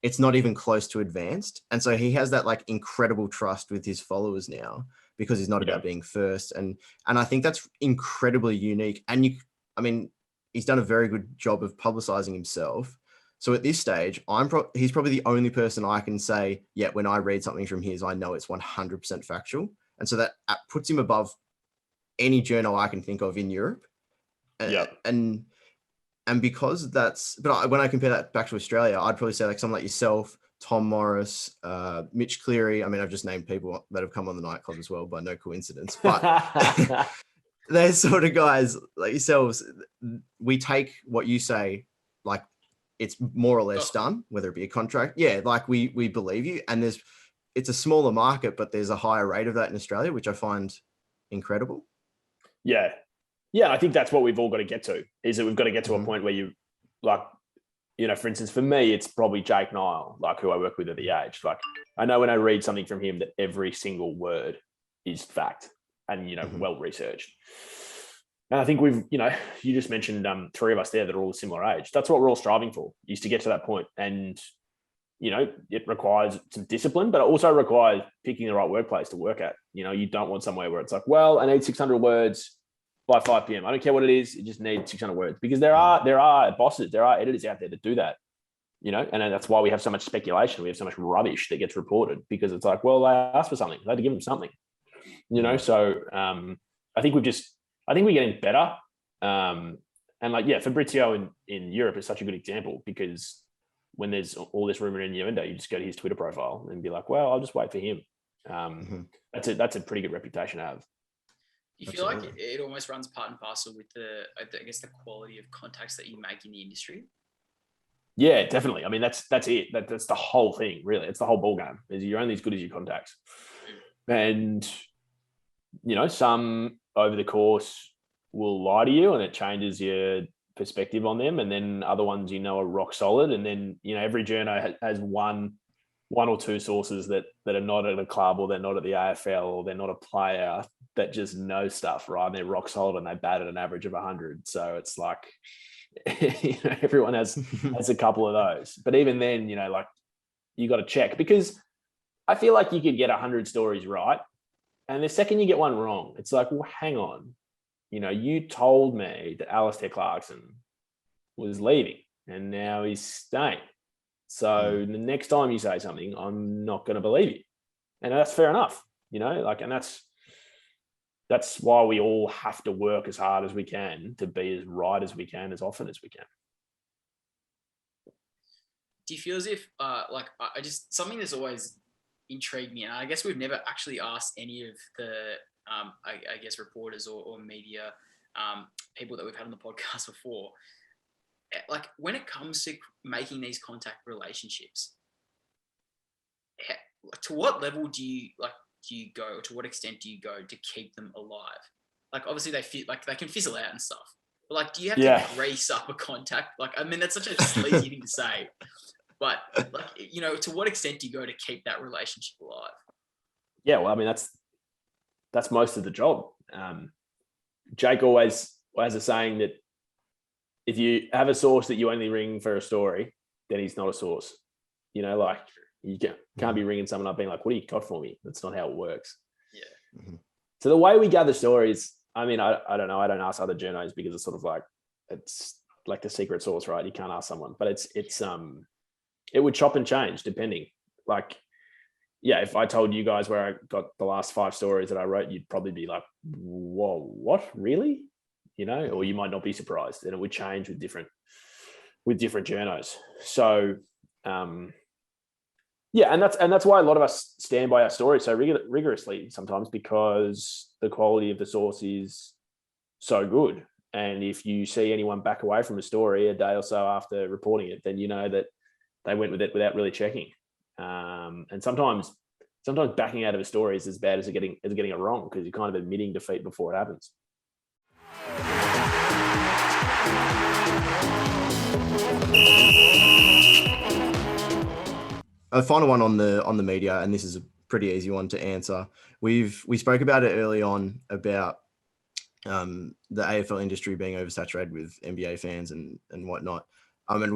it's not even close to advanced. And so he has that like incredible trust with his followers now, because he's not about being first. And I think that's incredibly unique. And he's done a very good job of publicizing himself. So at this stage, he's probably the only person I can say, yeah, when I read something from his, I know it's 100% factual. And so that puts him above any journal I can think of in Europe. And because but when I compare that back to Australia, I'd probably say like someone like yourself, Tom Morris, Mitch Cleary. I mean, I've just named people that have come on the nightclub as well by no coincidence, but they're sort of guys like yourselves. We take what you say, like it's more or less done, whether it be a contract. Yeah. Like we believe you, and it's a smaller market, but there's a higher rate of that in Australia, which I find incredible. Yeah. Yeah. I think that's what we've all got to get to, is that we've got to get to a point where you like, for instance, for me, it's probably Jake Nile, like who I work with at the Age. Like I know when I read something from him that every single word is fact and, well researched. And I think we've, you just mentioned 3 of us there that are all a similar age. That's what we're all striving for, is to get to that point. And, it requires some discipline, but it also requires picking the right workplace to work at. You don't want somewhere where it's like, well, I need 600 words by 5 p.m. I don't care what it is. It just needs 600 words, because there are bosses, there are editors out there that do that, and that's why we have so much speculation. We have so much rubbish that gets reported, because it's like, well, they asked for something. They had to give them something, So I think we're getting better. And like, yeah, Fabrizio in Europe is such a good example, because when there's all this rumor and innuendo, you just go to his Twitter profile and be like, well, I'll just wait for him. That's a pretty good reputation to have. You feel like it almost runs part and parcel with the quality of contacts that you make in the industry? Yeah, definitely. I mean, that's it. That's the whole thing, really. It's the whole ballgame. Is you're only as good as your contacts. And, some over the course will lie to you and it changes your perspective on them. And then other ones, are rock solid. And then, every journo has one or two sources that are not at a club, or they're not at the AFL, or they're not a player, that just know stuff, right? And they're rock solid and they bat at an average of 100. So it's like, everyone has a couple of those. But even then, like you got to check, because I feel like you could get 100 stories right, and the second you get one wrong, it's like, well, hang on. You told me that Alistair Clarkson was leaving and now he's staying. So the next time you say something, I'm not going to believe you. And that's fair enough, and that's why we all have to work as hard as we can to be as right as we can, as often as we can. Do you feel as if, I just, something that's always intrigued me, and I guess we've never actually asked any of the, I guess, reporters or media people that we've had on the podcast before, like when it comes to making these contact relationships, to what level do you go, or to what extent do you go to keep them alive? Like obviously they can fizzle out and stuff, but like, do you have to grease up a contact? Like, I mean, that's such a sleazy thing to say, but like, to what extent do you go to keep that relationship alive? Yeah, well, I mean, that's most of the job. Jake always has a saying that if you have a source that you only ring for a story, then he's not a source. Like you can't be ringing someone up being like, what do you got for me? That's not how it works. Yeah. So the way we gather stories, I mean, I don't know. I don't ask other journos, because it's sort of like, it's like the secret sauce, right? You can't ask someone, but it would chop and change depending. Like, yeah, if I told you guys where I got the last 5 stories that I wrote, you'd probably be like, whoa, what, really? Or you might not be surprised, and it would change with different journos. So, yeah, and that's why a lot of us stand by our stories so rigorously sometimes, because the quality of the source is so good. And if you see anyone back away from a story a day or so after reporting it, then you know that they went with it without really checking. And sometimes backing out of a story is as bad as getting it wrong, because you're kind of admitting defeat before it happens. A final one on the media, and this is a pretty easy one to answer. We spoke about it early on about the AFL industry being oversaturated with NBA fans and whatnot. And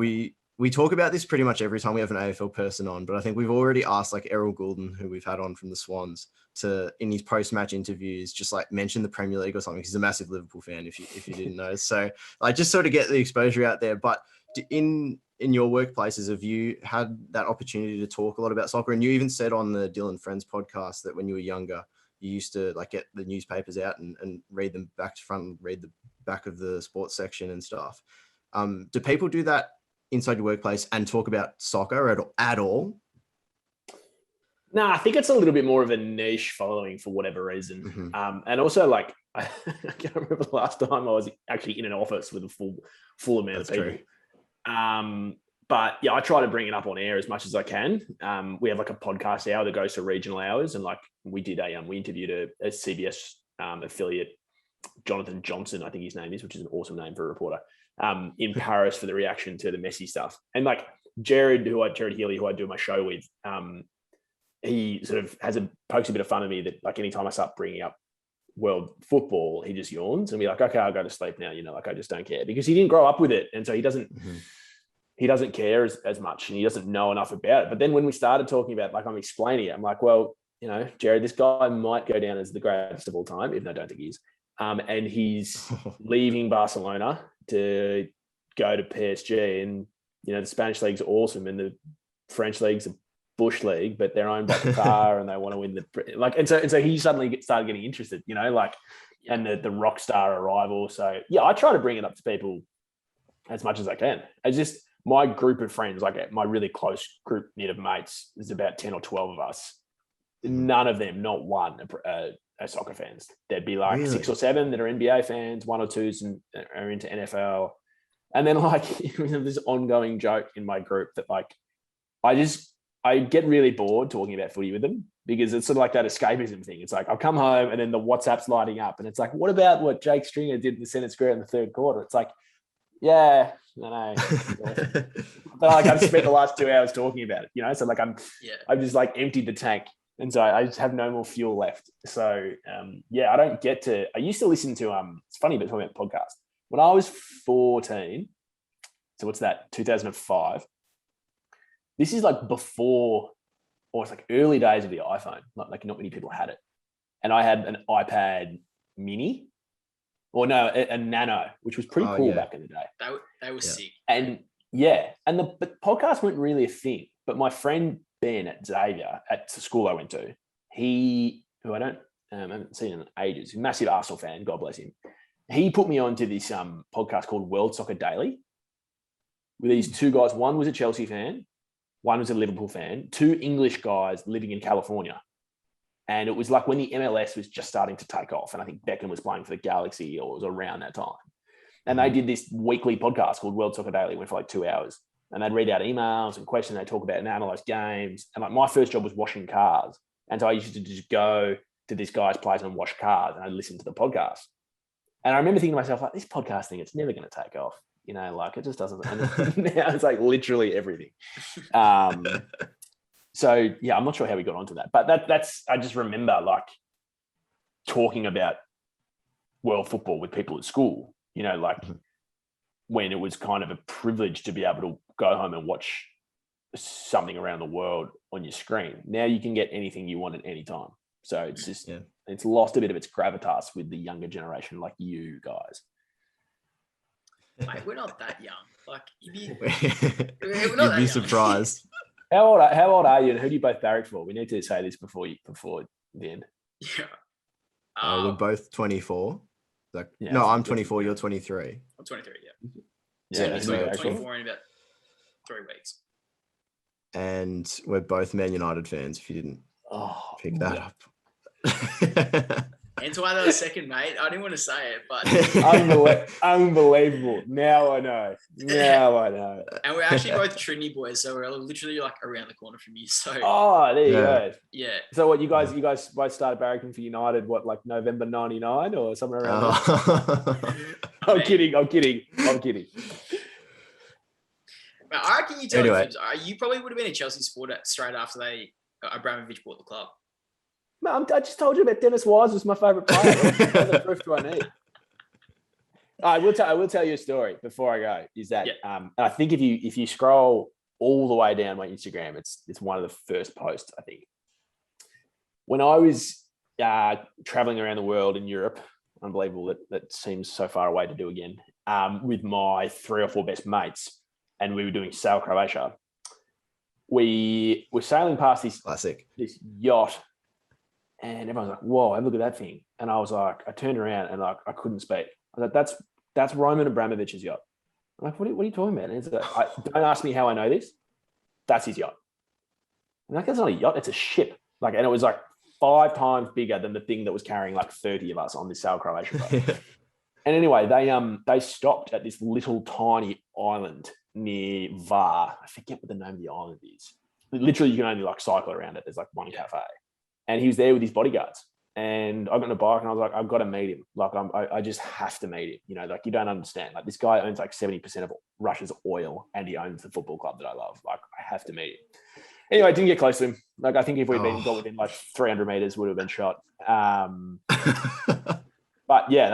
we talk about this pretty much every time we have an AFL person on, but I think we've already asked like Errol Goulden, who we've had on from the Swans, to in his post-match interviews just like mention the Premier League or something. He's a massive Liverpool fan, if you didn't know. So I just sort of get the exposure out there. But in your workplaces, have you had that opportunity to talk a lot about soccer? And you even said on the Dylan Friends podcast that when you were younger, you used to like get the newspapers out and read them back to front and read the back of the sports section and stuff. Do people do that inside your workplace and talk about soccer at all? No, I think it's a little bit more of a niche following for whatever reason. Mm-hmm. And also, like, I can't remember the last time I was actually in an office with a full amount of people. But yeah, I try to bring it up on air as much as I can. We have like a podcast hour that goes to regional hours, and like we interviewed a CBS affiliate, Jonathan Johnson, I think his name is, which is an awesome name for a reporter, in Paris for the reaction to the Messi stuff. And like Jared Healy, who I do my show with, he sort of pokes a bit of fun at me that like anytime I start bringing up world football, he just yawns and be like, okay, I'll go to sleep now. Like I just don't care, because he didn't grow up with it. And so he doesn't care as much, and he doesn't know enough about it. But then when we started talking about, like, I'm explaining it, I'm like, well, Jared, this guy might go down as the greatest of all time, even though I don't think he is. And he's leaving Barcelona to go to PSG, and, the Spanish league's awesome and the French league's a bush league, but they're owned by Qatar and they want to win and so he suddenly started getting interested, and the rock star arrival. So yeah, I try to bring it up to people as much as I can. It's just my group of friends, like my really close group knit of mates, is about 10 or 12 of us. None of them, not one, are soccer fans. There'd be like 6 or 7 that are NBA fans, 1 or 2 are into NFL. And then like this ongoing joke in my group that like I get really bored talking about footy with them, because it's sort of like that escapism thing. It's like I'll come home and then the WhatsApp's lighting up and it's like, what about what Jake Stringer did in the Senate Square in the third quarter? It's like, yeah, no. But like I've spent the last 2 hours talking about it, so like I've just like emptied the tank. And so I just have no more fuel left. So I used to listen to, it's funny about talking about podcasts. When I was 14, so what's that, 2005, this is like before, or it's like early days of the iPhone. Like not many people had it. And I had an iPad mini, or no, a Nano, which was pretty cool back in the day. That was sick. And but podcasts weren't really a thing. But my friend Ben at Xavier, at the school I went to, who I haven't seen in ages, he's a massive Arsenal fan, God bless him. He put me onto this podcast called World Soccer Daily with these 2 guys. One was a Chelsea fan, one was a Liverpool fan, 2 English guys living in California. And it was like when the MLS was just starting to take off. And I think Beckham was playing for the Galaxy, or it was around that time. And they did this weekly podcast called World Soccer Daily. It went for like 2 hours. And they'd read out emails and questions. They'd talk about and analyze games. And like my first job was washing cars. And so I used to just go to this guy's place and wash cars, and I'd listen to the podcast. And I remember thinking to myself, like, this podcast thing, it's never going to take off. Like it just doesn't. And now it's like literally everything. So yeah, I'm not sure how we got onto that, but that's, I just remember like talking about world football with people at school, when it was kind of a privilege to be able to go home and watch something around the world on your screen. Now you can get anything you want at any time. So it's just, it's lost a bit of its gravitas with the younger generation, like you guys. Mate, we're not that young. Like, you'd be surprised. How old are you, and who do you both barrack for? We need to say this before the end. Yeah. We're both 24. No, I'm 24. You're 23. I'm 23. Yeah. So 24 in about 3 weeks. And we're both Man United fans. If you didn't pick that up. Hence why that was second, mate. I didn't want to say it, but unbelievable. Now I know. And we're actually both Trinity boys, so we're literally like around the corner from you. So there you go. Yeah. So what you guys both started barracking for United? What, like November '99 or somewhere around there? I'm kidding. But I reckon you tell me, you probably would have been a Chelsea supporter straight after Abramovich bought the club. No, I just told you about Dennis Wise was my favourite player. What other proof do I need? I will tell you a story before I go. Is that Yeah. I think if you scroll all the way down my Instagram, it's one of the first posts. I think when I was traveling around the world in Europe, unbelievable that seems so far away to do again. With my 3 or 4 best mates, and we were doing Sail Croatia. We were sailing past this yacht, and everyone's like, "Whoa, look at that thing!" And I was like, I turned around and like I couldn't speak. I was like, "That's Roman Abramovich's yacht." I'm like, "What are you talking about?" And don't ask me how I know this. That's his yacht. I'm like, "That's not a yacht; it's a ship." Like, and it was like 5 times bigger than the thing that was carrying like 30 of us on this Sail Croatia boat. And anyway, they stopped at this little tiny island near Var. I forget what the name of the island is. Literally, you can only like cycle around it. There's like one cafe, and he was there with his bodyguards. And I got on a bike, and I was like, I've got to meet him. Like, I just have to meet him. You know, like you don't understand. Like this guy owns like 70% of Russia's oil, and he owns the football club that I love. Like, I have to meet him. Anyway, I didn't get close to him. Like, I think if we'd got within like 300 meters, would have been shot. But yeah,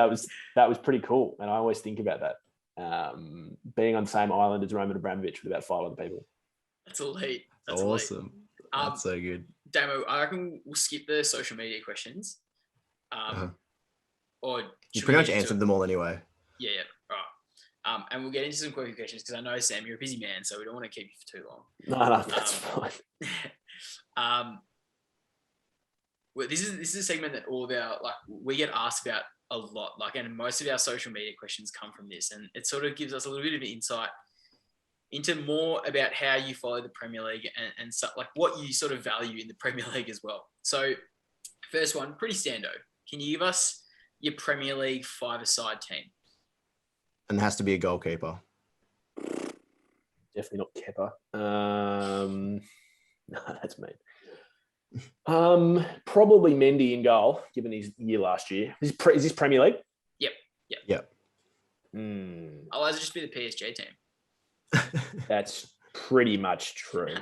that was pretty cool, and I always think about that. Being on the same island as Roman Abramovich with about 5 other people. That's elite. That's awesome. Elite. That's so good. Damo, I reckon we'll skip the social media questions. Or you pretty much answered them all anyway. Yeah. Right. And we'll get into some quickie questions because I know, Sam, you're a busy man, so we don't want to keep you for too long. No, that's fine. Well, this is a segment that all of our we get asked about a lot, and most of our social media questions come from this, and it sort of gives us a little bit of insight into more about how you follow the Premier League and stuff, like what you sort of value in the Premier League as well. So, first one, pretty stando. Can you give us your Premier League 5-a-side team? And it has to be a goalkeeper. Definitely not Kepa. No, that's me. Probably Mendy in goal, given his year last year. Is this Premier League? Yep. Otherwise, it'd just be the PSG team. That's pretty much true.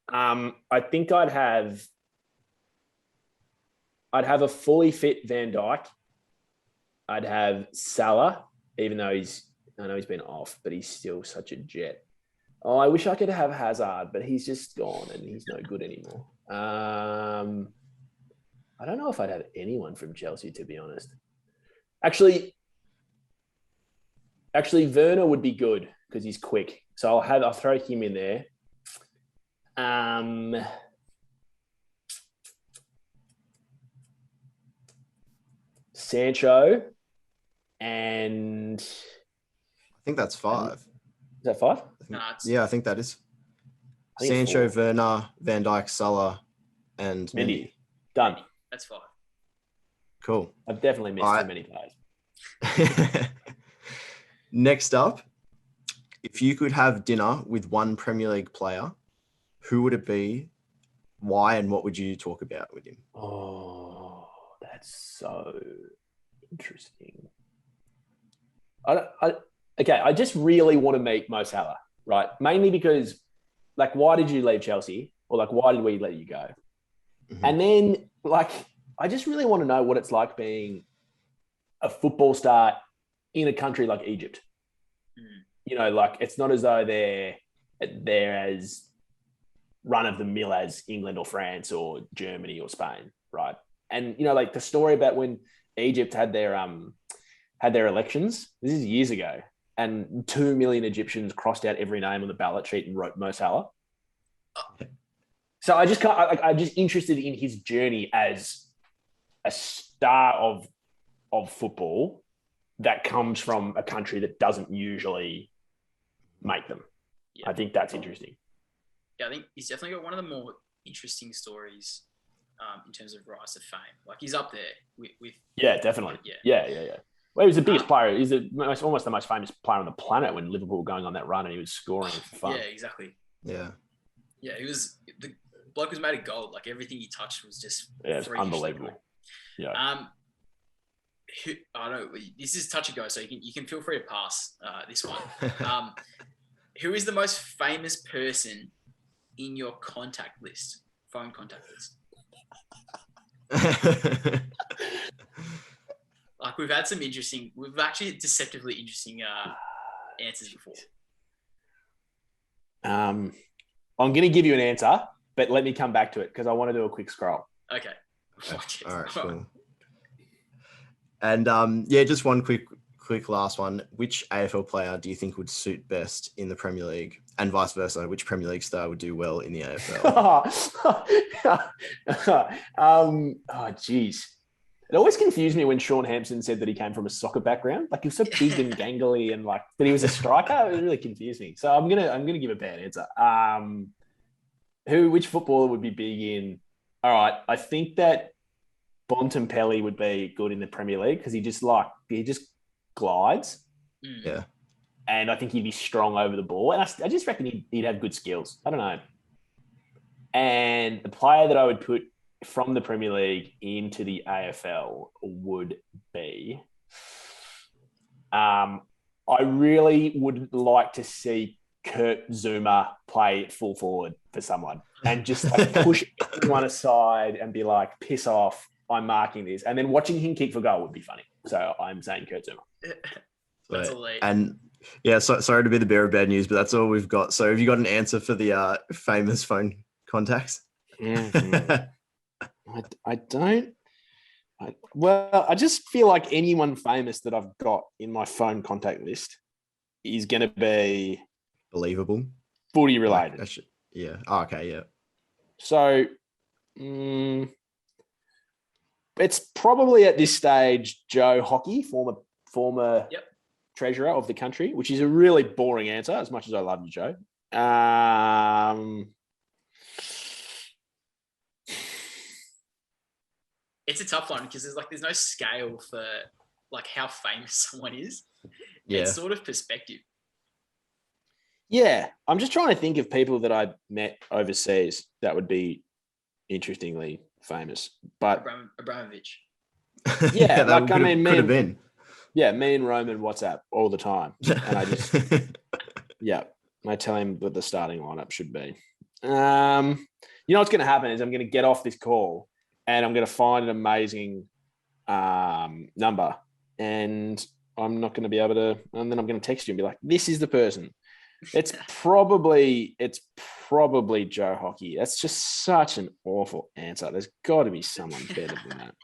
I think I'd have a fully fit Van Dijk. I'd have Salah, even though I know he's been off, but he's still such a jet. Oh, I wish I could have Hazard, but he's just gone and he's no good anymore. I don't know if I'd have anyone from Chelsea, to be honest. Actually, Werner would be good because he's quick. So I'll throw him in there. Sancho and I think that's 5. Is that 5? I think that is. Sancho, Werner, Van Dijk, Salah, and Mendy. Done. That's 5. Cool. I've definitely missed too many players. Next up, if you could have dinner with one Premier League player, who would it be? Why and what would you talk about with him? Oh, that's so interesting. I just really want to meet Mo Salah, right? Mainly because, why did you leave Chelsea? Or, why did we let you go? Mm-hmm. And then, I just really want to know what it's like being a football star in a country like Egypt. You know, it's not as though they're as run of the mill as England or France or Germany or Spain, right? And the story about when Egypt had their elections. This is years ago, and 2 million Egyptians crossed out every name on the ballot sheet and wrote Mo Salah. So I'm just interested in his journey as a star of football that comes from a country that doesn't usually make them. Yeah. I think that's interesting. Yeah, I think he's definitely got one of the more interesting stories in terms of rise to fame. He's up there with yeah, definitely. Yeah. Well, he was the biggest player. He's almost the most famous player on the planet when Liverpool were going on that run and he was scoring for fun. Yeah, exactly. Yeah. Yeah, the bloke was made of gold. Everything he touched was just it's unbelievable. Yeah. I don't know. This is touch and go, so you can feel free to pass this one. Who is the most famous person in your contact list? Phone contact list. Like we've actually deceptively interesting answers before. I'm going to give you an answer, but let me come back to it because I want to do a quick scroll. Okay. All right, cool. And just one quick last one. Which AFL player do you think would suit best in the Premier League, and vice versa? Which Premier League star would do well in the Oh, geez. It always confused me when Sean Hampson said that he came from a soccer background. Like he was so big and gangly, and but he was a striker. It really confused me. So I'm gonna give a bad answer. Which footballer would be big in? All right, I think that Bontempelli would be good in the Premier League because he just glides. Yeah. And I think he'd be strong over the ball. And I just reckon he'd have good skills. I don't know. And the player that I would put from the Premier League into the AFL would be, I really would like to see Kurt Zuma play full forward for someone and just push everyone aside and be like, piss off, I'm marking this. And then watching him kick for goal would be funny. So I'm saying Kurt Zuma. That's a lead. And sorry to be the bearer of bad news, but that's all we've got. So have you got an answer for the famous phone contacts? Mm-hmm. I don't. I just feel like anyone famous that I've got in my phone contact list is going to be believable, footy related. Yeah. Oh, okay. Yeah. So it's probably at this stage Joe Hockey, former treasurer of the country, which is a really boring answer. As much as I love you, Joe. It's a tough one because there's no scale for how famous someone is. Yeah. It's sort of perspective. Yeah. I'm just trying to think of people that I met overseas that would be interestingly famous. But Abramovich. Yeah, could have been. Yeah, me and Roman WhatsApp all the time. And I just I tell him what the starting lineup should be. You know what's going to happen is I'm going to get off this call and I'm going to find an amazing number, and I'm not going to be able to. And then I'm going to text you and be like, "This is the person." It's probably Joe Hockey. That's just such an awful answer. There's got to be someone better than that.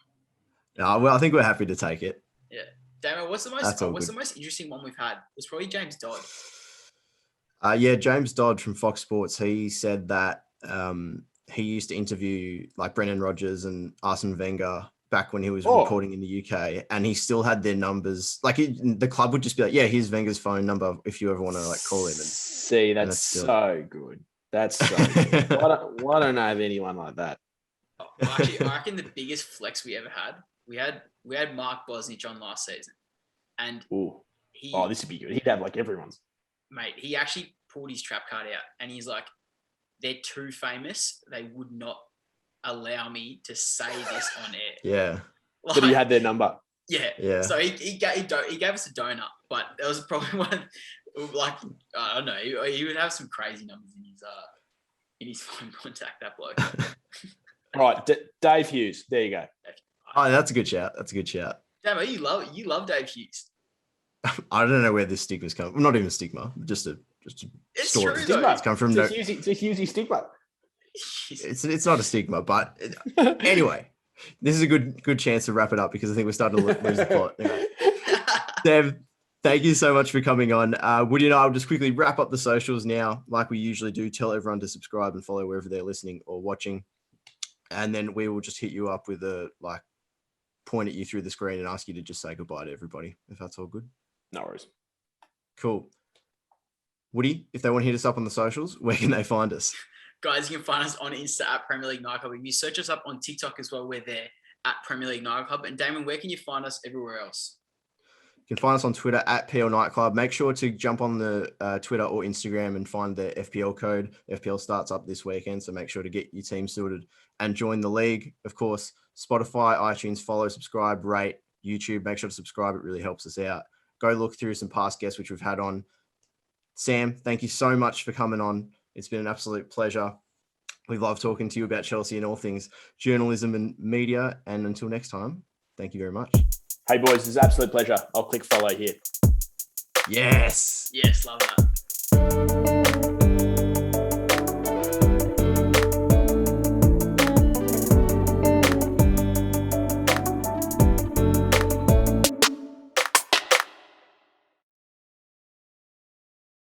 No, well, I think we're happy to take it. Yeah, Damo, what's the most interesting one we've had? It was probably James Dodd. James Dodd from Fox Sports. He said that he used to interview Brendan Rodgers and Arsene Wenger back when he was reporting in the UK, and he still had their numbers. The club would just be like, "Yeah, here's Wenger's phone number if you ever want to call him." See, that's so good. That's so good. Why don't I have anyone like that? Actually, I reckon the biggest flex we ever had, we had Mark Bosnich on last season, and this would be good. He'd have everyone's. Mate, he actually pulled his trap card out, and he's like, "They're too famous. They would not allow me to say this on air." Yeah. But he had their number. Yeah. So he gave us a donut, but that was probably one. I don't know. He would have some crazy numbers in his phone contact. That bloke. All right, Dave Hughes. There you go. Oh, that's a good shout. Damn, you love Dave Hughes. I don't know where this stigma's come from. Not even a stigma, just a it's story. True, it's come from it's a Hughesy stigma. It's not a stigma, but anyway, this is a good chance to wrap it up because I think we're starting to lose the plot. Anyway. Dev, thank you so much for coming on. Woody and I will just quickly wrap up the socials now, like we usually do. Tell everyone to subscribe and follow wherever they're listening or watching, and then we will just hit you up with a point at you through the screen and ask you to just say goodbye to everybody, if that's all good. No worries. Cool. Woody, if they want to hit us up on the socials, where can they find us? Guys, you can find us on Insta at Premier League Nightclub. If you search us up on TikTok as well, we're there at Premier League Nightclub. And Damon, where can you find us everywhere else? You can find us on Twitter at PL Nightclub. Make sure to jump on the Twitter or Instagram and find the FPL code. FPL starts up this weekend, so make sure to get your team sorted and join the league. Of course, Spotify, iTunes, follow, subscribe, rate, YouTube. Make sure to subscribe. It really helps us out. Go look through some past guests which we've had on. Sam, thank you so much for coming on. It's been an absolute pleasure. We love talking to you about Chelsea and all things journalism and media. And until next time, thank you very much. Hey, boys, it's an absolute pleasure. I'll click follow here. Yes. Yes, love that.